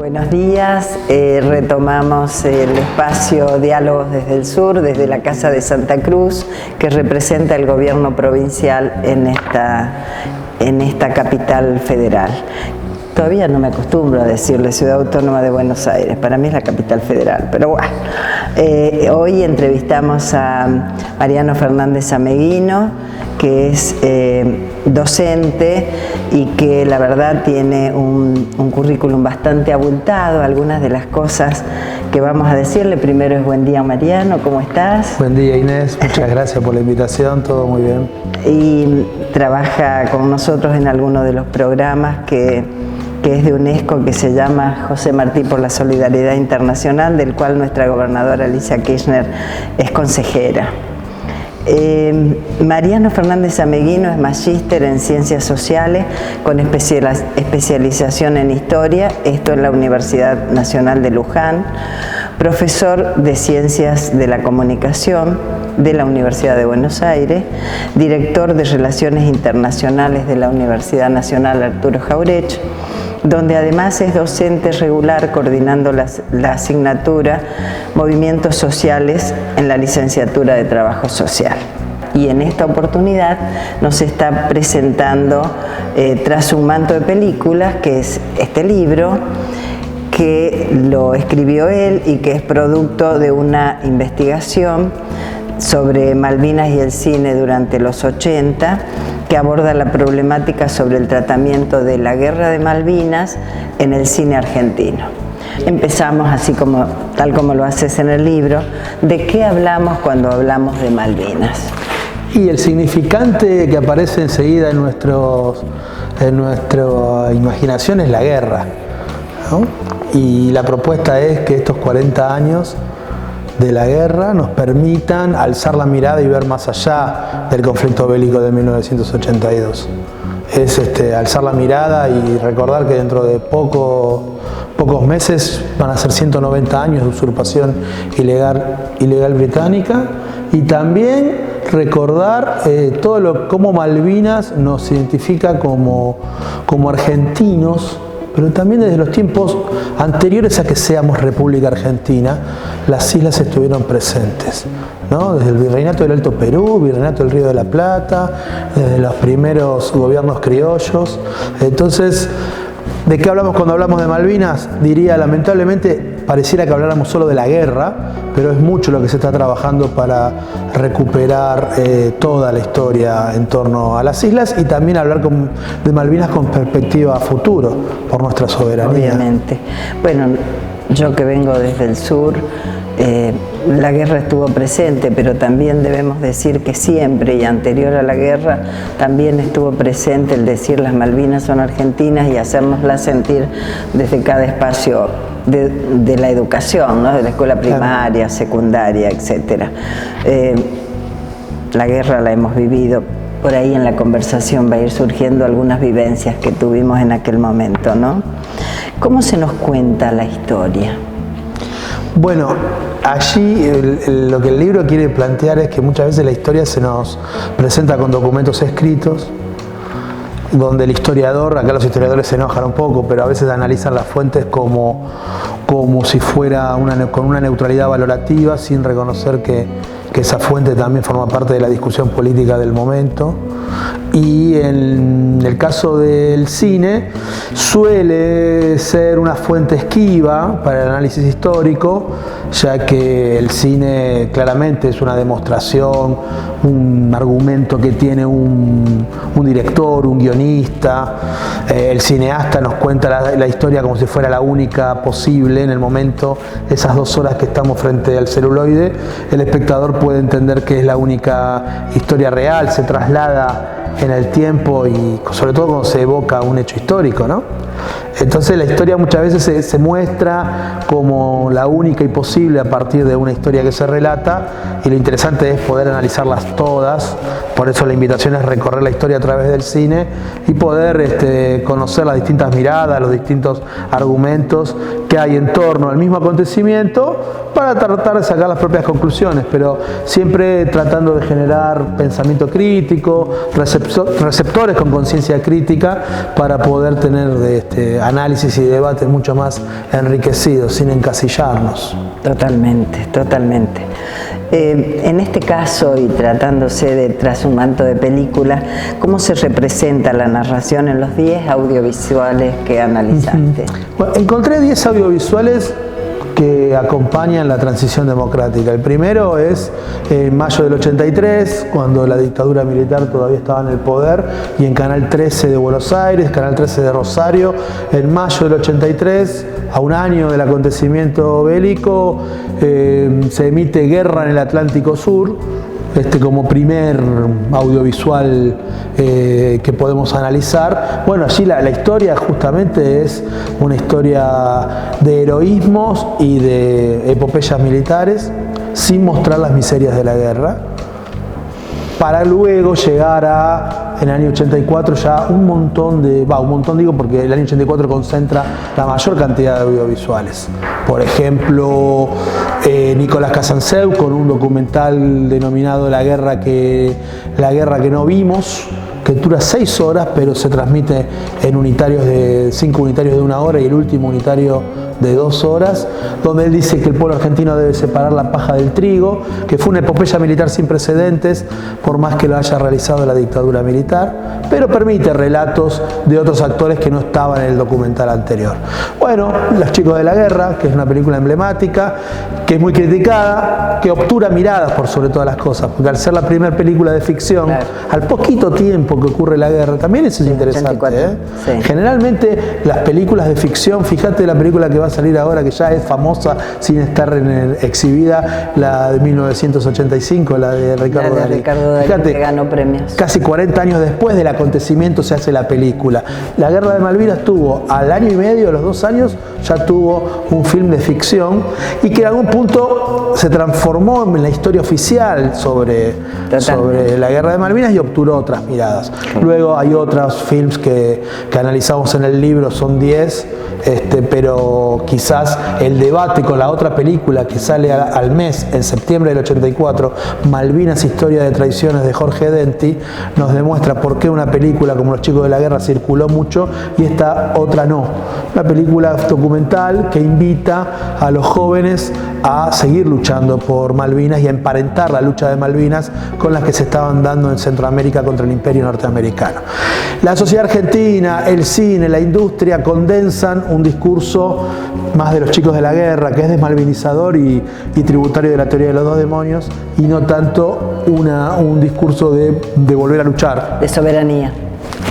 Buenos días, retomamos el espacio Diálogos desde el Sur, desde la Casa de Santa Cruz, que representa el gobierno provincial en esta capital federal. Todavía no me acostumbro a decirle Ciudad Autónoma de Buenos Aires, para mí es la capital federal, pero bueno. Hoy entrevistamos a Mariano Fernández Ameguino, que es docente y que la verdad tiene un currículum bastante abultado. Algunas de las cosas que vamos a decirle, primero es buen día Mariano, ¿cómo estás? Buen día Inés, muchas gracias por la invitación, todo muy bien. Y trabaja con nosotros en alguno de los programas que es de UNESCO, que se llama José Martí por la Solidaridad Internacional, del cual nuestra gobernadora Alicia Kirchner es consejera. Mariano Fernández Ameguino es magíster en Ciencias Sociales con especialización en Historia, esto en la Universidad Nacional de Luján, profesor de Ciencias de la Comunicación de la Universidad de Buenos Aires, director de Relaciones Internacionales de la Universidad Nacional Arturo Jauretche, donde además es docente regular coordinando la asignatura Movimientos Sociales en la licenciatura de Trabajo Social. Y en esta oportunidad nos está presentando Tras un manto de películas, que es este libro que lo escribió él y que es producto de una investigación sobre Malvinas y el cine durante los 80, que aborda la problemática sobre el tratamiento de la Guerra de Malvinas en el cine argentino. Empezamos así tal como lo haces en el libro. ¿De qué hablamos cuando hablamos de Malvinas? Y el significante que aparece enseguida en nuestra imaginación es la guerra, ¿no? Y la propuesta es que estos 40 años de la guerra nos permitan alzar la mirada y ver más allá del conflicto bélico de 1982. Es alzar la mirada y recordar que dentro de pocos meses van a ser 190 años de usurpación ilegal británica, y también recordar cómo Malvinas nos identifica como argentinos, pero también desde los tiempos anteriores a que seamos República Argentina, las islas estuvieron presentes, ¿no? Desde el Virreinato del Alto Perú, Virreinato del Río de la Plata, desde los primeros gobiernos criollos. Entonces, ¿de qué hablamos cuando hablamos de Malvinas? Diría, lamentablemente, pareciera que habláramos solo de la guerra, pero es mucho lo que se está trabajando para recuperar toda la historia en torno a las islas, y también hablar de Malvinas con perspectiva a futuro, por nuestra soberanía. Obviamente. Bueno, yo que vengo desde el sur, la guerra estuvo presente, pero también debemos decir que siempre y anterior a la guerra también estuvo presente el decir las Malvinas son argentinas y hacérnoslas sentir desde cada espacio de la educación, ¿no? De la escuela primaria, secundaria, etc. La guerra la hemos vivido, por ahí en la conversación va a ir surgiendo algunas vivencias que tuvimos en aquel momento, ¿no? ¿Cómo se nos cuenta la historia? Bueno, allí lo que el libro quiere plantear es que muchas veces la historia se nos presenta con documentos escritos, donde el historiador, acá los historiadores se enojan un poco, pero a veces analizan las fuentes como si fuera con una neutralidad valorativa, sin reconocer que esa fuente también forma parte de la discusión política del momento. Y en el caso del cine suele ser una fuente esquiva para el análisis histórico, ya que el cine claramente es una demostración, un argumento que tiene un director, un guionista. El cineasta nos cuenta la historia como si fuera la única posible en el momento, esas 2 horas que estamos frente al celuloide. El espectador puede entender que es la única historia real, se traslada en el tiempo y sobre todo cuando se evoca un hecho histórico, ¿no? Entonces la historia muchas veces se muestra como la única y posible a partir de una historia que se relata, y lo interesante es poder analizarlas todas. Por eso la invitación es recorrer la historia a través del cine y poder conocer las distintas miradas, los distintos argumentos que hay en torno al mismo acontecimiento, para tratar de sacar las propias conclusiones, pero siempre tratando de generar pensamiento crítico, receptores con conciencia crítica, para poder tener análisis y debates mucho más enriquecidos, sin encasillarnos. Totalmente, totalmente. En este caso, y tratándose de Tras un manto de película, ¿cómo se representa la narración en los 10 audiovisuales que analizaste? Bueno, encontré 10 audiovisuales que acompañan la transición democrática. El primero es en mayo del 83, cuando la dictadura militar todavía estaba en el poder, y en Canal 13 de Buenos Aires, Canal 13 de Rosario, en mayo del 83, a un año del acontecimiento bélico, se emite Guerra en el Atlántico Sur, como primer audiovisual que podemos analizar. Bueno, allí la historia justamente es una historia de heroísmos y de epopeyas militares, sin mostrar las miserias de la guerra, para luego llegar a, en el año 84, ya un montón digo porque el año 84 concentra la mayor cantidad de audiovisuales. Por ejemplo, Nicolás Casanseu con un documental denominado La guerra que no vimos, que dura 6 horas, pero se transmite en unitarios de 5 unitarios de 1 hora y el último unitario de 2 horas, donde él dice que el pueblo argentino debe separar la paja del trigo, que fue una epopeya militar sin precedentes, por más que lo haya realizado la dictadura militar, pero permite relatos de otros actores que no estaban en el documental anterior. Bueno, Los chicos de la guerra, que es una película emblemática, que es muy criticada, que obtura miradas por sobre todas las cosas, porque al ser la primera película de ficción, claro, al poquito tiempo que ocurre la guerra, también eso es interesante. Sí. Generalmente las películas de ficción, fíjate la película que va a salir ahora, que ya es famosa sin estar exhibida, la de 1985, la de Ricardo Darín. Fíjate, que ganó premios. Casi 40 años después del acontecimiento se hace la película. La Guerra de Malvinas tuvo, al año y medio, a los 2 años, ya tuvo un film de ficción y que en algún punto se transformó en la historia oficial sobre la Guerra de Malvinas y obturó otras miradas. Luego hay otros films que analizamos en el libro, son 10, pero quizás el debate con la otra película que sale al mes, en septiembre del 84, Malvinas, historia de traiciones, de Jorge Denti, nos demuestra por qué una película como Los chicos de la guerra circuló mucho y esta otra no. Una película documental que invita a los jóvenes a seguir luchando por Malvinas y a emparentar la lucha de Malvinas con las que se estaban dando en Centroamérica contra el Imperio norteamericano. La sociedad argentina, el cine, la industria condensan un discurso más de Los chicos de la guerra, que es desmalvinizador y tributario de la teoría de los 2 demonios, y no tanto un discurso de volver a luchar. De soberanía.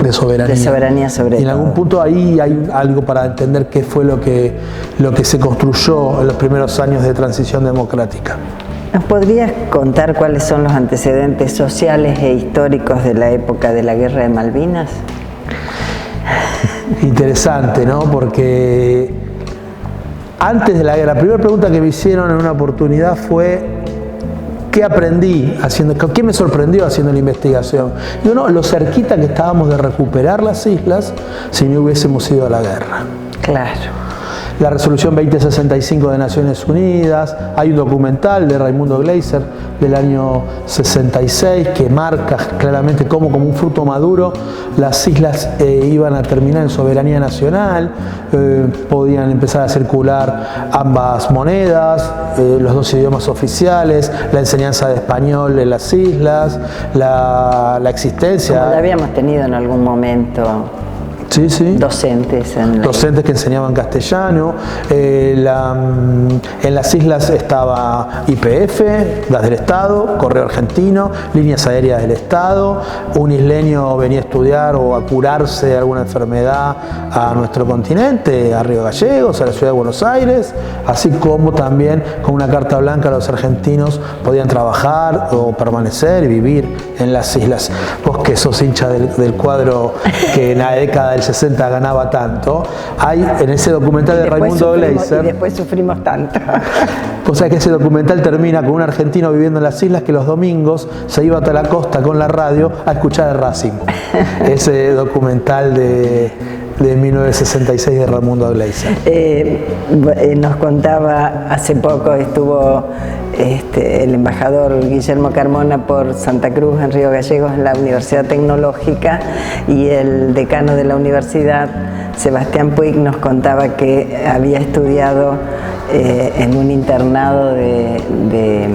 De soberanía. De soberanía sobre todo. Y en algún punto ahí hay algo para entender qué fue lo que se construyó en los primeros años de transición democrática. ¿Nos podrías contar cuáles son los antecedentes sociales e históricos de la época de la Guerra de Malvinas? Interesante, ¿no? Porque antes de la guerra, la primera pregunta que me hicieron en una oportunidad fue ¿qué aprendí haciendo? ¿Qué me sorprendió haciendo la investigación? Y uno, lo cerquita que estábamos de recuperar las islas si no hubiésemos ido a la guerra. Claro. La resolución 2065 de Naciones Unidas, hay un documental de Raimundo Gleiser del año 66 que marca claramente cómo, como un fruto maduro, las islas iban a terminar en soberanía nacional, podían empezar a circular ambas monedas, los 2 idiomas oficiales, la enseñanza de español en las islas, la existencia. Como la habíamos tenido en algún momento. Sí, sí. Docentes que enseñaban castellano. En las islas estaba YPF, Gas del Estado, Correo Argentino, Líneas Aéreas del Estado. Un isleño venía a estudiar o a curarse de alguna enfermedad a nuestro continente, a Río Gallegos, a la ciudad de Buenos Aires, así como también con una carta blanca los argentinos podían trabajar o permanecer y vivir en las islas. Vos que sos hincha del cuadro que en la década del 60 ganaba tanto, hay en ese documental de Raimundo Gleiser. Y después sufrimos tanto. O sea que ese documental termina con un argentino viviendo en las islas que los domingos se iba hasta la costa con la radio a escuchar el Racing. Ese documental de 1966 de Raimundo Gleiser. Nos contaba hace poco, estuvo el embajador Guillermo Carmona por Santa Cruz en Río Gallegos en la Universidad Tecnológica, y el decano de la universidad Sebastián Puig nos contaba que había estudiado en un internado de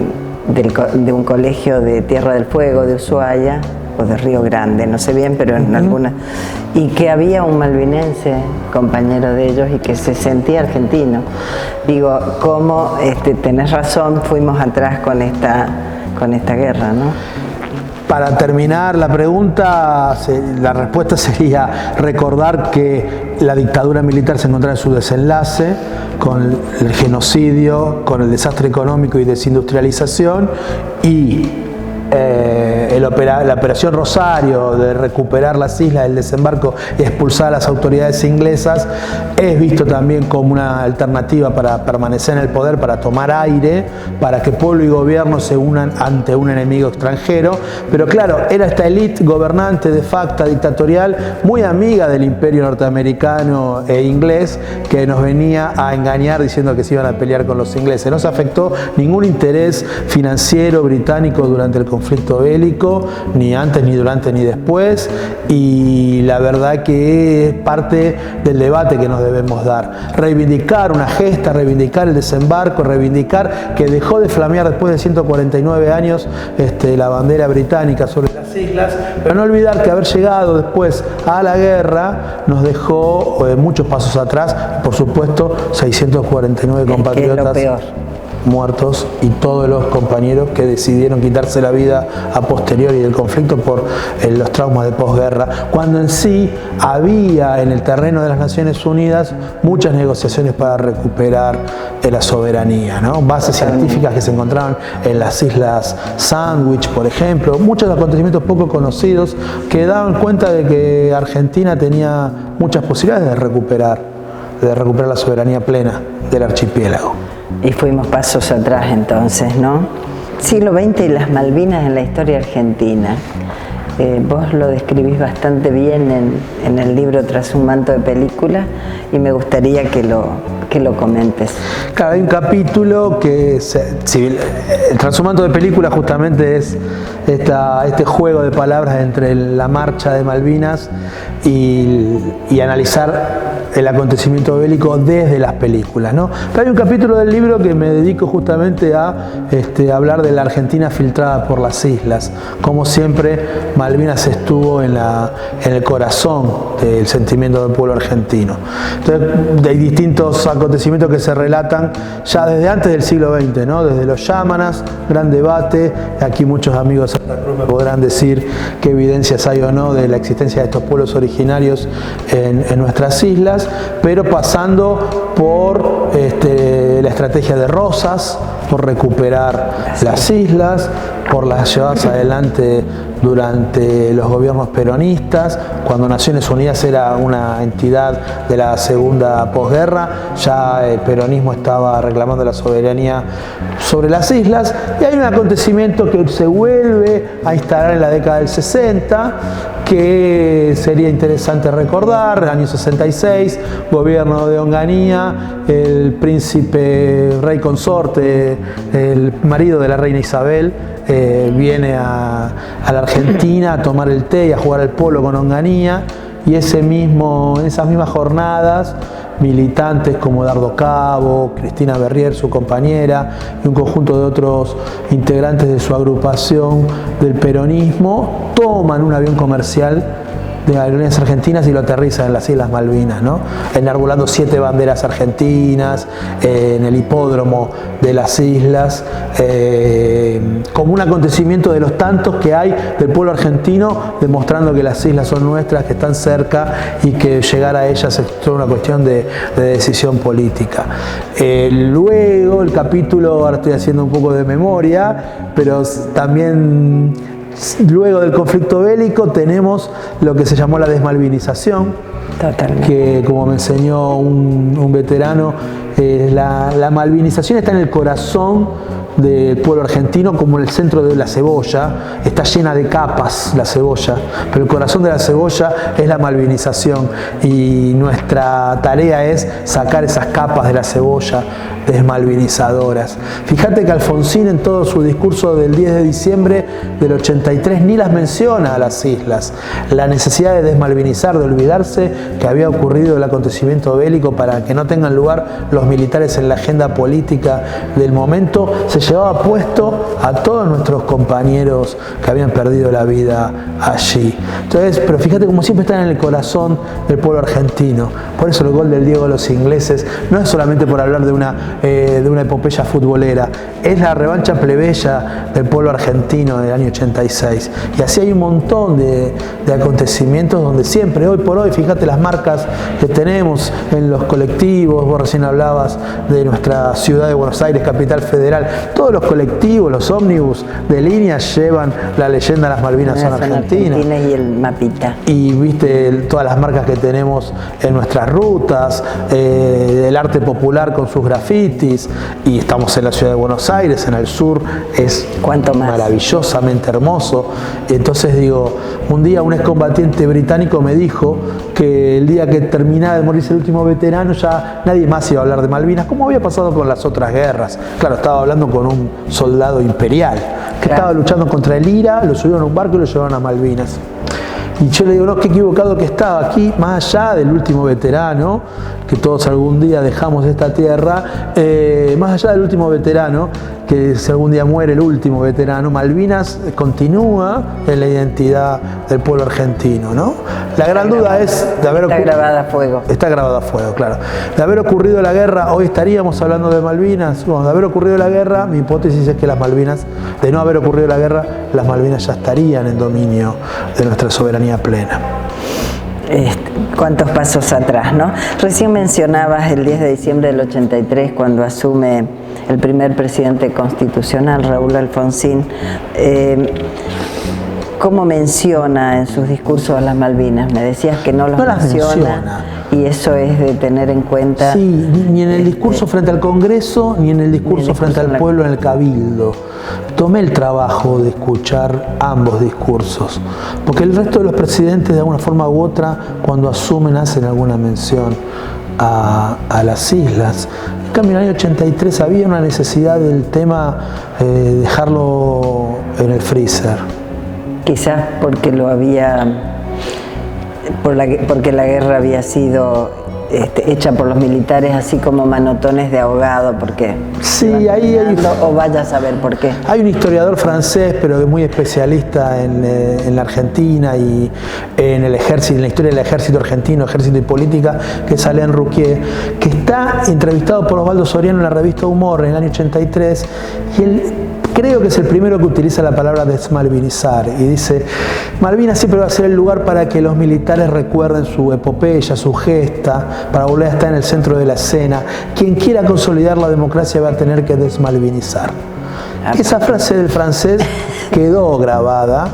un colegio de Tierra del Fuego, de Ushuaia, o de Río Grande, no sé bien, pero en alguna, y que había un malvinense compañero de ellos y que se sentía argentino. Digo, ¿cómo tenés razón, fuimos atrás con esta guerra, ¿no? Para terminar la pregunta, la respuesta sería recordar que la dictadura militar se encontraba en su desenlace, con el genocidio, con el desastre económico y desindustrialización, y la operación Rosario de recuperar las islas del desembarco y expulsar a las autoridades inglesas es visto también como una alternativa para permanecer en el poder, para tomar aire, para que pueblo y gobierno se unan ante un enemigo extranjero. Pero claro, era esta élite gobernante de facto dictatorial, muy amiga del imperio norteamericano e inglés, que nos venía a engañar diciendo que se iban a pelear con los ingleses. No se afectó ningún interés financiero británico durante el conflicto bélico, ni antes, ni durante, ni después, y la verdad que es parte del debate que nos debemos dar. Reivindicar una gesta, reivindicar el desembarco, reivindicar que dejó de flamear después de 149 años la bandera británica sobre las islas, pero no olvidar que haber llegado después a la guerra nos dejó muchos pasos atrás, por supuesto 649 compatriotas muertos y todos los compañeros que decidieron quitarse la vida a posteriori del conflicto por los traumas de posguerra, cuando en sí había en el terreno de las Naciones Unidas muchas negociaciones para recuperar la soberanía, ¿no? Bases científicas que se encontraban en las Islas Sandwich, por ejemplo, muchos acontecimientos poco conocidos que daban cuenta de que Argentina tenía muchas posibilidades de recuperar la soberanía plena del archipiélago. Y fuimos pasos atrás entonces, ¿no? Siglo XX y las Malvinas en la historia argentina. Vos lo describís bastante bien en el libro Tras un manto de película y me gustaría que lo comentes. Claro, hay un capítulo que el Tras un manto de película justamente es este juego de palabras entre la marcha de Malvinas y analizar el acontecimiento bélico desde las películas, ¿no? Pero hay un capítulo del libro que me dedico justamente a hablar de la Argentina filtrada por las islas. Como siempre, Malvinas estuvo en el corazón del sentimiento del pueblo argentino. Entonces, hay distintos acontecimientos que se relatan ya desde antes del siglo XX, ¿no? Desde los Yámanas, gran debate. Aquí muchos amigos de Santa Cruz me podrán decir qué evidencias hay o no de la existencia de estos pueblos originarios en nuestras islas, pero pasando por la estrategia de Rosas, por recuperar las islas, por las llevadas adelante durante los gobiernos peronistas, cuando Naciones Unidas era una entidad de la segunda posguerra, ya el peronismo estaba reclamando la soberanía sobre las islas, y hay un acontecimiento que se vuelve a instalar en la década del 60, que sería interesante recordar. En el año 66, gobierno de Onganía, el príncipe rey consorte, el marido de la reina Isabel, viene a la Argentina a tomar el té y a jugar al polo con Onganía, y en esas mismas jornadas, militantes como Dardo Cabo, Cristina Berrier, su compañera, y un conjunto de otros integrantes de su agrupación del peronismo toman un avión comercial de Aerolíneas Argentinas y lo aterrizan en las Islas Malvinas, ¿no? Enarbolando 7 banderas argentinas en el hipódromo de las islas, como un acontecimiento de los tantos que hay del pueblo argentino, demostrando que las islas son nuestras, que están cerca y que llegar a ellas es toda una cuestión de decisión política. Luego el capítulo, ahora estoy haciendo un poco de memoria, pero también luego del conflicto bélico tenemos lo que se llamó la desmalvinización. Totalmente. Que, como me enseñó un veterano, La malvinización está en el corazón del pueblo argentino, como el centro de la cebolla. Está llena de capas la cebolla, pero el corazón de la cebolla es la malvinización, y nuestra tarea es sacar esas capas de la cebolla desmalvinizadoras. Fíjate que Alfonsín, en todo su discurso del 10 de diciembre del 83, ni las menciona a las islas. La necesidad de desmalvinizar, de olvidarse que había ocurrido el acontecimiento bélico para que no tengan lugar los militares en la agenda política del momento, se llevaba puesto a todos nuestros compañeros que habían perdido la vida allí. Entonces, pero fíjate como siempre están en el corazón del pueblo argentino. Por eso el gol del Diego a los ingleses no es solamente por hablar de una epopeya futbolera, es la revancha plebeya del pueblo argentino del año 86. Y así hay un montón de acontecimientos donde siempre, hoy por hoy, fíjate las marcas que tenemos en los colectivos. Vos recién hablabas de nuestra ciudad de Buenos Aires, capital federal. Todos los colectivos, los ómnibus de línea llevan la leyenda Las Malvinas son Argentinas. Y el mapita. Y viste todas las marcas que tenemos en nuestras rutas, el arte popular con sus grafitis, y estamos en la ciudad de Buenos Aires, en el sur, es maravillosamente hermoso. Entonces digo, un día un excombatiente británico me dijo que el día que terminaba de morirse el último veterano ya nadie más iba a hablar de Malvinas, como había pasado con las otras guerras. Claro, estaba hablando con un soldado imperial que estaba luchando contra el IRA, lo subieron a un barco y lo llevaron a Malvinas. Y yo le digo, no, qué equivocado que estaba aquí, más allá del último veterano, que todos algún día dejamos esta tierra, más allá del último veterano, que si algún día muere el último veterano, Malvinas continúa en la identidad del pueblo argentino, ¿no? La gran duda es de haber ocurrido... Está grabada a fuego. Está grabada a fuego, claro. De haber ocurrido la guerra, hoy estaríamos hablando de Malvinas. Bueno, de haber ocurrido la guerra, mi hipótesis es que las Malvinas, de no haber ocurrido la guerra, las Malvinas ya estarían en dominio de nuestra soberanía plena. Cuántos pasos atrás, ¿no? Recién mencionabas el 10 de diciembre del 83, cuando asume el primer presidente constitucional, Raúl Alfonsín. ¿Cómo menciona en sus discursos a las Malvinas? Me decías que no las menciona. Y eso es de tener en cuenta... Sí, ni en el discurso frente al Congreso, ni en el discurso frente al pueblo en el Cabildo. Tomé el trabajo de escuchar ambos discursos, porque el resto de los presidentes, de alguna forma u otra, cuando asumen, hacen alguna mención a las islas. En cambio, en el año 83 había una necesidad del tema dejarlo en el freezer. Quizás porque porque la guerra había sido hecha por los militares así como manotones de ahogado, porque sí, ahí o vaya a saber por qué. Hay un historiador francés, pero muy especialista en la Argentina y en el ejército, en la historia del ejército argentino, ejército y política, que es Alain Rouquier, que está entrevistado por Osvaldo Soriano en la revista Humor en el año 83, y él creo que es el primero que utiliza la palabra desmalvinizar, y dice: Malvinas siempre va a ser el lugar para que los militares recuerden su epopeya, su gesta, para volver a estar en el centro de la escena. Quien quiera consolidar la democracia va a tener que desmalvinizar. Esa frase del francés quedó grabada,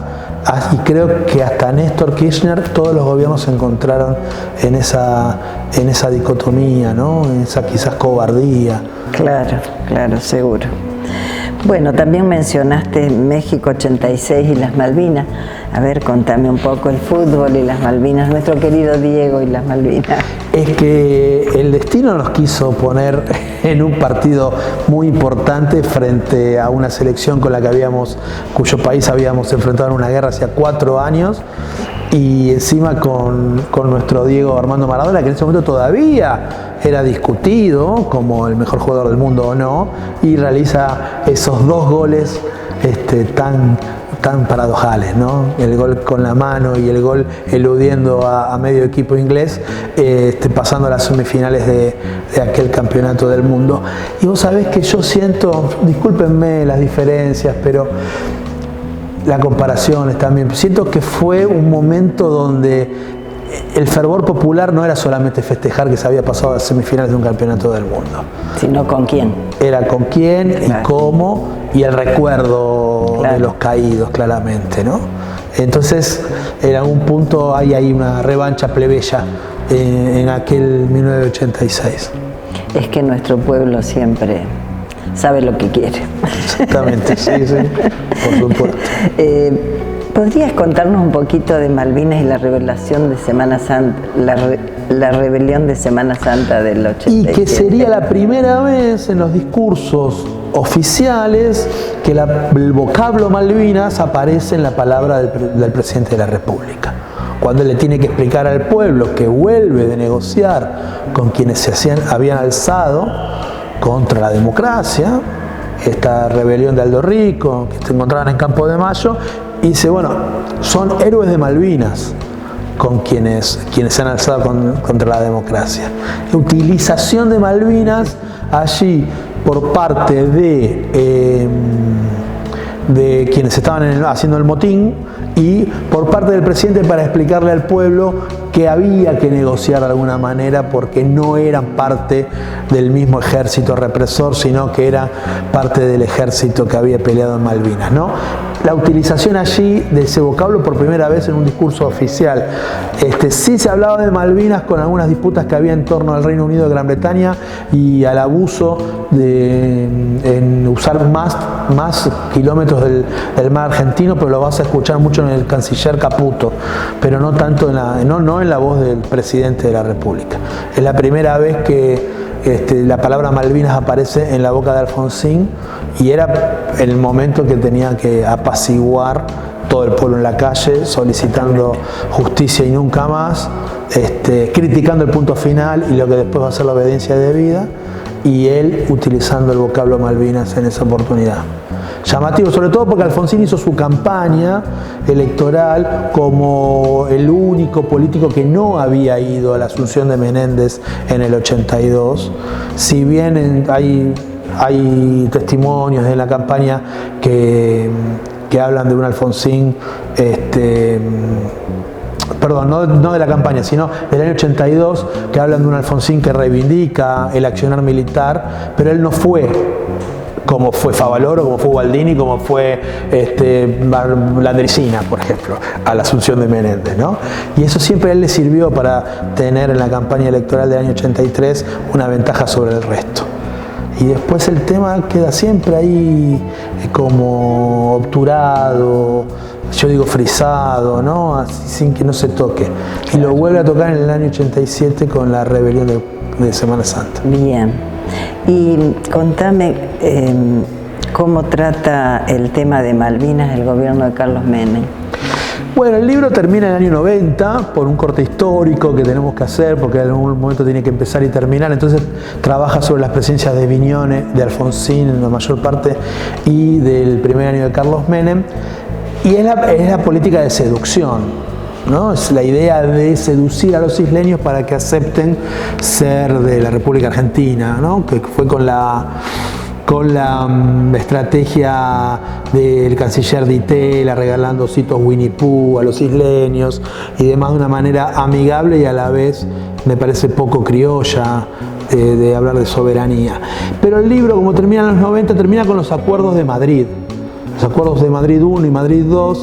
y creo que hasta Néstor Kirchner, todos los gobiernos se encontraron en esa dicotomía, ¿no? En esa quizás cobardía. Claro, seguro. Bueno, también mencionaste México 86 y las Malvinas. A ver, contame un poco el fútbol y las Malvinas, nuestro querido Diego y las Malvinas. Es que el destino nos quiso poner en un partido muy importante frente a una selección con la que cuyo país habíamos enfrentado en una guerra hacía 4 años, y encima con nuestro Diego Armando Maradona, que en ese momento todavía era discutido como el mejor jugador del mundo o no, y realiza esos 2 goles tan paradojales, ¿no? El gol con la mano y el gol eludiendo a medio equipo inglés, pasando a las semifinales de aquel campeonato del mundo. Y vos sabés que yo siento, discúlpenme las diferencias, pero la comparación está bien. Siento que fue un momento donde el fervor popular no era solamente festejar que se había pasado a las semifinales de un campeonato del mundo, sino con quién. Era con quién, claro, y cómo, y el recuerdo, claro, de los caídos, claramente, ¿no? Entonces, en algún punto hay ahí una revancha plebeya en aquel 1986. es que nuestro pueblo siempre sabe lo que quiere. Exactamente, sí, por supuesto. ¿Podrías contarnos un poquito de Malvinas y la revelación de Semana Santa, la rebelión de Semana Santa del 87? Y que sería la primera vez en los discursos oficiales que el vocablo Malvinas aparece en la palabra del presidente de la República. Cuando él le tiene que explicar al pueblo que vuelve de negociar con quienes habían alzado contra la democracia, esta rebelión de Aldo Rico, que se encontraban en Campo de Mayo, y dice, bueno, son héroes de Malvinas con quienes se han alzado contra la democracia. La utilización de Malvinas allí por parte de quienes estaban haciendo el motín y por parte del presidente para explicarle al pueblo que había que negociar de alguna manera porque no eran parte del mismo ejército represor, sino que era parte del ejército que había peleado en Malvinas, ¿no? La utilización allí de ese vocablo por primera vez en un discurso oficial. Sí se hablaba de Malvinas con algunas disputas que había en torno al Reino Unido de Gran Bretaña y al abuso en usar más kilómetros del mar argentino, pero lo vas a escuchar mucho en el canciller Caputo, pero no tanto no en la voz del presidente de la República. Es la primera vez que la palabra Malvinas aparece en la boca de Alfonsín y era el momento que tenía que apaciguar todo el pueblo en la calle, solicitando justicia y nunca más, criticando el punto final y lo que después va a ser la obediencia debida, y él utilizando el vocablo Malvinas en esa oportunidad. Llamativo, sobre todo porque Alfonsín hizo su campaña electoral como el único político que no había ido a la asunción de Menéndez en el 82. Si bien hay testimonios de la campaña que hablan de un Alfonsín, perdón, no de la campaña, sino del año 82, que hablan de un Alfonsín que reivindica el accionar militar, pero él no fue como fue Favaloro, como fue Baldini, como fue Landricina, por ejemplo, a la asunción de Menéndez, ¿no? Y eso siempre a él le sirvió para tener en la campaña electoral del año 83 una ventaja sobre el resto. Y después el tema queda siempre ahí como obturado, yo digo frisado, ¿no? Así, sin que no se toque. Y lo vuelve a tocar en el año 87 con la rebelión de Semana Santa. Bien. Y contame cómo trata el tema de Malvinas el gobierno de Carlos Menem. Bueno, el libro termina en el año 90 por un corte histórico que tenemos que hacer porque en algún momento tiene que empezar y terminar. Entonces trabaja sobre las presencias de Viñones, de Alfonsín en la mayor parte y del primer año de Carlos Menem. Y es la política de seducción, ¿no? Es la idea de seducir a los isleños para que acepten ser de la República Argentina, ¿no? Que fue con la estrategia del canciller Di Tella, regalando ositos Winnie Pooh a los isleños y demás de una manera amigable y a la vez me parece poco criolla de hablar de soberanía. Pero el libro, como termina en los 90, termina con los acuerdos de Madrid. Los acuerdos de Madrid I y Madrid II,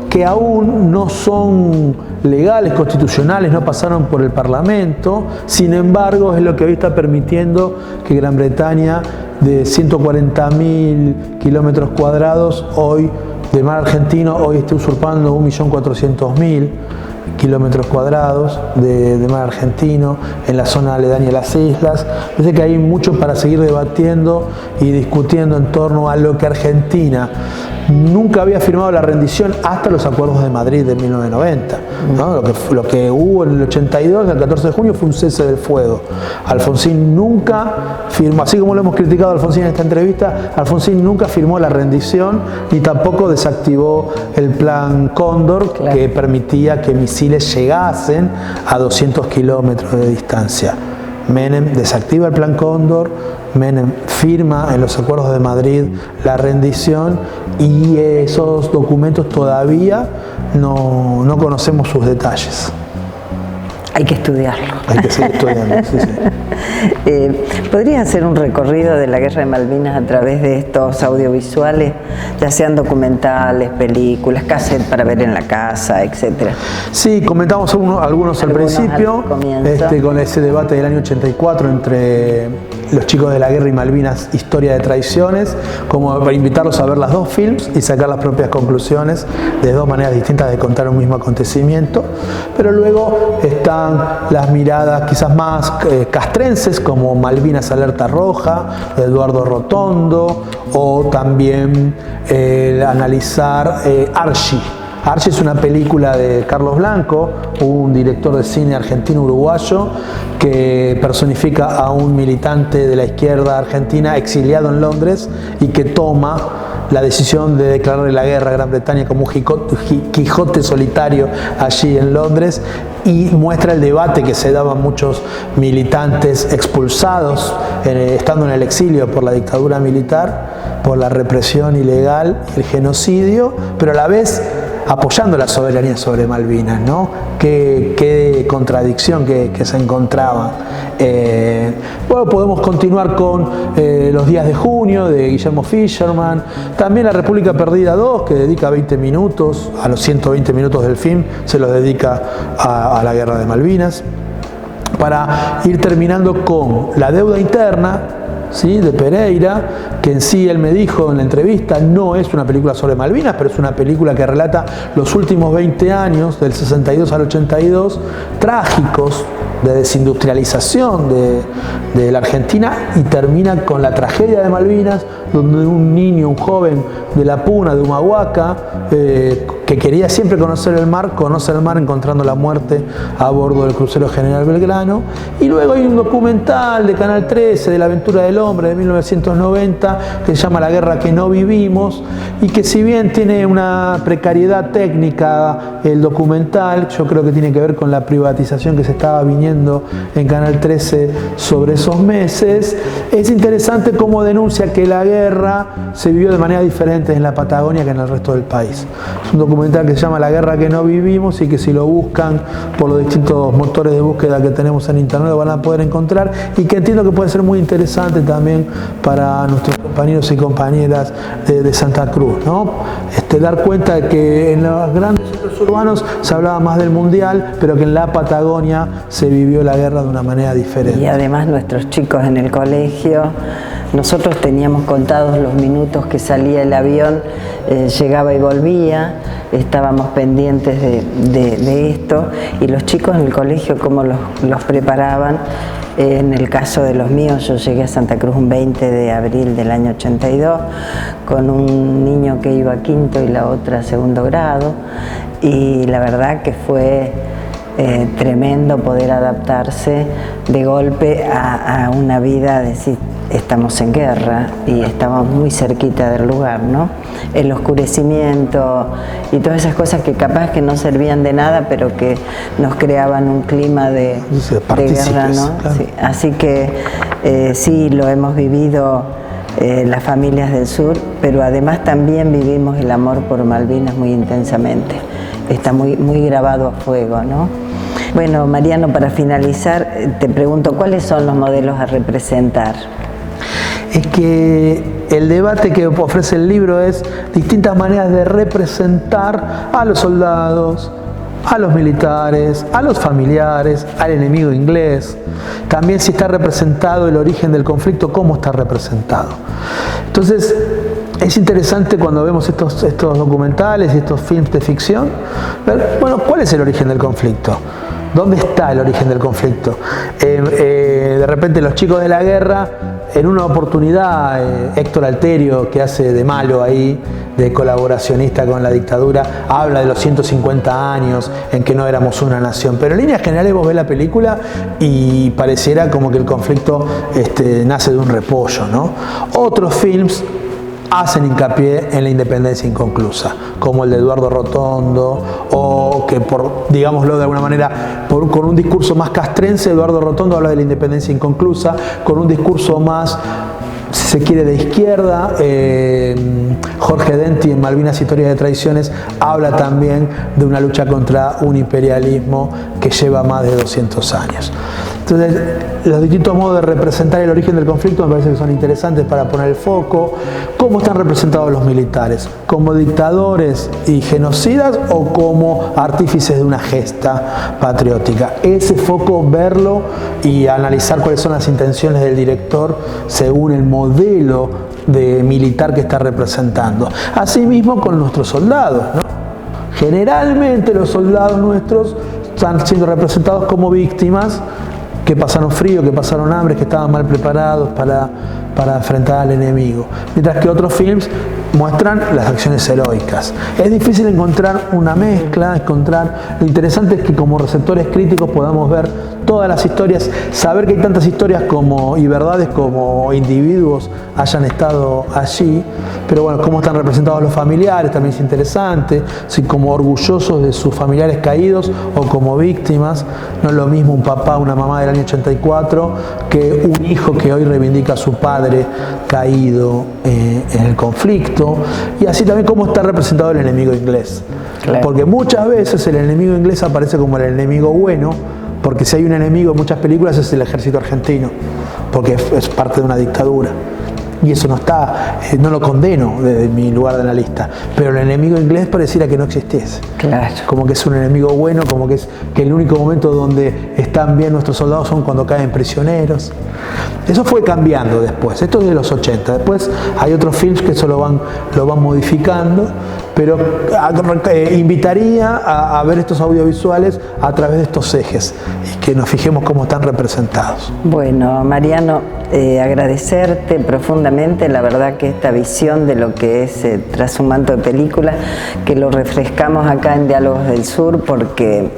que aún no son legales, constitucionales, no pasaron por el Parlamento, sin embargo es lo que hoy está permitiendo que Gran Bretaña de 140.000 kilómetros cuadrados hoy de mar argentino, hoy esté usurpando 1.400.000 kilómetros cuadrados de mar argentino en la zona aledaña de las islas. Parece que hay mucho para seguir debatiendo y discutiendo en torno a lo que Argentina nunca había firmado la rendición hasta los acuerdos de Madrid de 1990, ¿no? Lo que hubo en el 82, el 14 de junio, fue un cese del fuego. Alfonsín nunca firmó, así como lo hemos criticado a Alfonsín en esta entrevista, Alfonsín nunca firmó la rendición ni tampoco desactivó el plan Cóndor, claro, que permitía que misiles llegasen a 200 kilómetros de distancia. Menem desactiva el plan Cóndor, Menem firma en los acuerdos de Madrid la rendición y esos documentos todavía no conocemos sus detalles. Hay que estudiarlo. Hay que seguir estudiando, sí, sí. ¿Podrías hacer un recorrido de la Guerra de Malvinas a través de estos audiovisuales, ya sean documentales, películas, cassettes para ver en la casa, etcétera? Sí, comentamos algunos al principio, con ese debate del año 84 entre los chicos de la Guerra y Malvinas, Historia de Traiciones, como para invitarlos a ver las dos films y sacar las propias conclusiones de dos maneras distintas de contar un mismo acontecimiento. Pero luego están las miradas quizás más castrenses, como Malvinas Alerta Roja, de Eduardo Rotondo, o también analizar Archie. Archie es una película de Carlos Blanco, un director de cine argentino-uruguayo que personifica a un militante de la izquierda argentina exiliado en Londres y que toma la decisión de declararle la guerra a Gran Bretaña como un Quijote solitario allí en Londres, y muestra el debate que se daban muchos militantes expulsados estando en el exilio por la dictadura militar, por la represión ilegal, el genocidio, pero a la vez apoyando la soberanía sobre Malvinas, ¿no? Qué contradicción que se encontraba. Bueno, podemos continuar con Los días de junio, de Guillermo Fischerman. También La República Perdida 2, que dedica 20 minutos, a los 120 minutos del film, se los dedica a la Guerra de Malvinas. Para ir terminando con La deuda interna, ¿sí?, de Pereira, que en sí él me dijo en la entrevista, no es una película sobre Malvinas, pero es una película que relata los últimos 20 años, del 62 al 82, trágicos de desindustrialización de la Argentina, y termina con la tragedia de Malvinas, donde un niño, un joven de La Puna, de Humahuaca, que quería siempre conocer el mar, conoce el mar encontrando la muerte a bordo del crucero General Belgrano. Y luego hay un documental de Canal 13, de la aventura del hombre, de 1990, que se llama La guerra que no vivimos, y que si bien tiene una precariedad técnica el documental, yo creo que tiene que ver con la privatización que se estaba viniendo en Canal 13 sobre esos meses. Es interesante cómo denuncia que la guerra se vivió de manera diferente en la Patagonia que en el resto del país. Es un documental que se llama La guerra que no vivimos, y que si lo buscan por los distintos motores de búsqueda que tenemos en internet lo van a poder encontrar, y que entiendo que puede ser muy interesante también para nuestros compañeros y compañeras de Santa Cruz, ¿no? Dar cuenta de que en los grandes centros urbanos se hablaba más del mundial, pero que en la Patagonia se vivió la guerra de una manera diferente. Y además nuestros chicos en el colegio, nosotros teníamos contados los minutos que salía el avión, llegaba y volvía, estábamos pendientes de esto, y los chicos en el colegio cómo los preparaban. En el caso de los míos, yo llegué a Santa Cruz un 20 de abril del año 82 con un niño que iba a quinto y la otra a segundo grado, y la verdad que fue tremendo poder adaptarse de golpe a una vida, decir, estamos en guerra y estamos muy cerquita del lugar, ¿no? El oscurecimiento y todas esas cosas que capaz que no servían de nada, pero que nos creaban un clima de guerra, ¿no? Claro. Sí. Así que sí, lo hemos vivido las familias del sur, pero además también vivimos el amor por Malvinas muy intensamente. Está muy, muy grabado a fuego, ¿no? Bueno, Mariano, para finalizar, te pregunto, ¿cuáles son los modelos a representar? Es que el debate que ofrece el libro es distintas maneras de representar a los soldados, a los militares, a los familiares, al enemigo inglés. También si está representado el origen del conflicto, cómo está representado. Entonces, es interesante cuando vemos estos documentales y estos films de ficción, ver, bueno, ¿cuál es el origen del conflicto? ¿Dónde está el origen del conflicto? De repente los chicos de la guerra, en una oportunidad, Héctor Alterio, que hace de malo ahí, de colaboracionista con la dictadura, habla de los 150 años en que no éramos una nación. Pero en líneas generales vos ves la película y pareciera como que el conflicto nace de un repollo, ¿no? Otros films hacen hincapié en la independencia inconclusa, como el de Eduardo Rotondo, o que, digámoslo de alguna manera, con un discurso más castrense, Eduardo Rotondo habla de la independencia inconclusa, con un discurso más, si se quiere, de izquierda, Jorge Denti en Malvinas, Historia de Traiciones, habla también de una lucha contra un imperialismo que lleva más de 200 años. Entonces, los distintos modos de representar el origen del conflicto me parece que son interesantes para poner el foco. ¿Cómo están representados los militares? ¿Como dictadores y genocidas o como artífices de una gesta patriótica? Ese foco, verlo y analizar cuáles son las intenciones del director según el modelo de militar que está representando. Asimismo con nuestros soldados, ¿no? Generalmente los soldados nuestros están siendo representados como víctimas que pasaron frío, que pasaron hambre, que estaban mal preparados para enfrentar al enemigo. Mientras que otros films muestran las acciones heroicas. Es difícil encontrar una mezcla, lo interesante es que como receptores críticos podamos ver todas las historias, saber que hay tantas historias y verdades como individuos hayan estado allí, pero bueno, cómo están representados los familiares también es interesante, si como orgullosos de sus familiares caídos o como víctimas. No es lo mismo un papá, una mamá del año 84 que un hijo que hoy reivindica a su padre caído en el conflicto, y así también cómo está representado el enemigo inglés. Claro. Porque muchas veces el enemigo inglés aparece como el enemigo bueno, porque si hay un enemigo en muchas películas es el ejército argentino, porque es parte de una dictadura. Y eso no lo condeno desde mi lugar de la lista, pero el enemigo inglés pareciera que no existiese. Claro. Como que es un enemigo bueno, como que el único momento donde están bien nuestros soldados son cuando caen prisioneros. Eso fue cambiando después, esto es de los 80. Después hay otros films que eso lo van modificando, pero invitaría a ver estos audiovisuales a través de estos ejes y que nos fijemos cómo están representados. Bueno, Mariano, agradecerte profundamente, la verdad que esta visión de lo que es Tras un manto de película, que lo refrescamos acá en Diálogos del Sur porque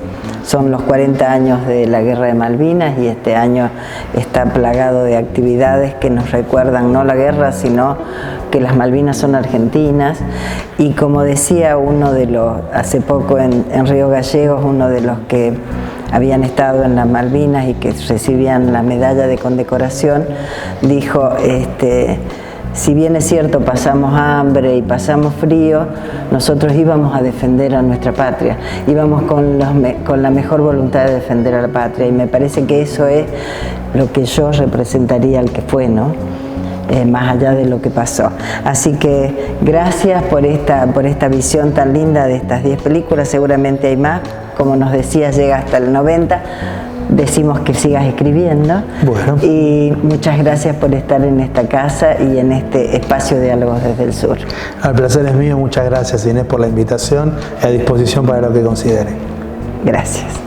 son los 40 años de la Guerra de Malvinas y este año está plagado de actividades que nos recuerdan no la guerra, sino que las Malvinas son argentinas. Y como decía hace poco en Río Gallegos, uno de los que habían estado en las Malvinas y que recibían la medalla de condecoración, dijo, si bien es cierto pasamos hambre y pasamos frío, nosotros íbamos a defender a nuestra patria, íbamos con la mejor voluntad de defender a la patria, y me parece que eso es lo que yo representaría al que fue, ¿no? Más allá de lo que pasó. Así que gracias por esta visión tan linda de estas 10 películas, seguramente hay más, como nos decías, llega hasta el 90. Decimos que sigas escribiendo. Bueno. Y muchas gracias por estar en esta casa y en este espacio de Diálogos desde el Sur. El placer es mío, muchas gracias Inés por la invitación y a disposición para lo que considere. Gracias.